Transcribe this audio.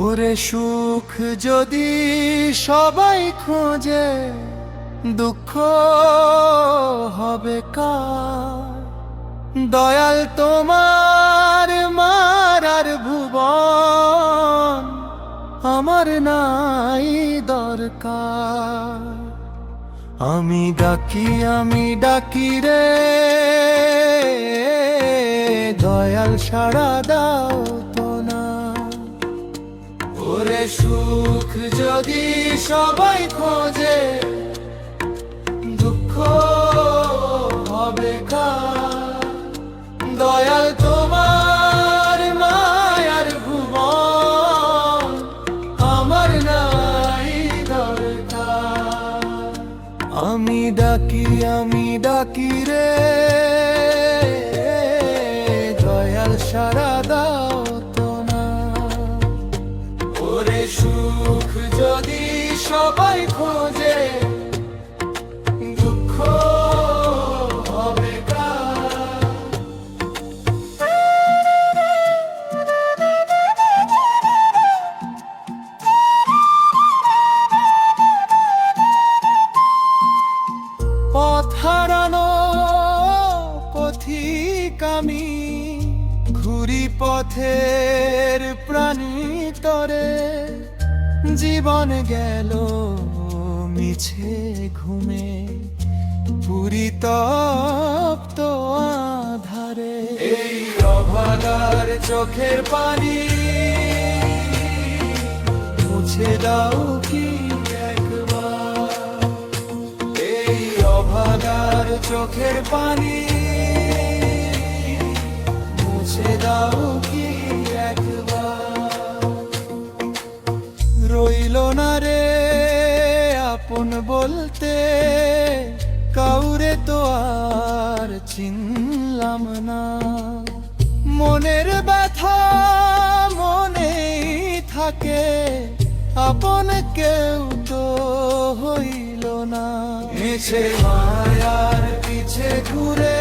ওরে সুখ যদি সবাই খোঁজে, দুঃখ হবে কার? দয়াল তোমার মারার ভুবন আমার নাই দরকার। আমি ডাকি রে দয়াল সাড়া দাও তো না। ওরে সুখ যদি সবাই খোঁজে, দুঃখ হবে কার? দয়াল তোমার মায়ার ভুবন আমার নাই দরকার। আমি ডাকি রে দয়াল সাড়া দাও তো না। ওরে সুখ যদি সবাই খোঁজে, দুঃখ হবে কার? পথ হারানো পথিক আমি, ঘুরি পথের প্রাণী তরে। জীবন গেল মিছে ঘুমে, পুরি তপ্ত আধারে। এই অভাগার চোখের পানি মুছে দাও কি একবার? এই অভাগার চোখের পানি মুছে দাও কি একবার? রইল না রে আপন বলতে, কাউরে তো আর চিনলাম না। মনের ব্যথা মনেই থাকে, আপন কেউ তো হইল না। মিছে মায়ার পিছে ঘুরে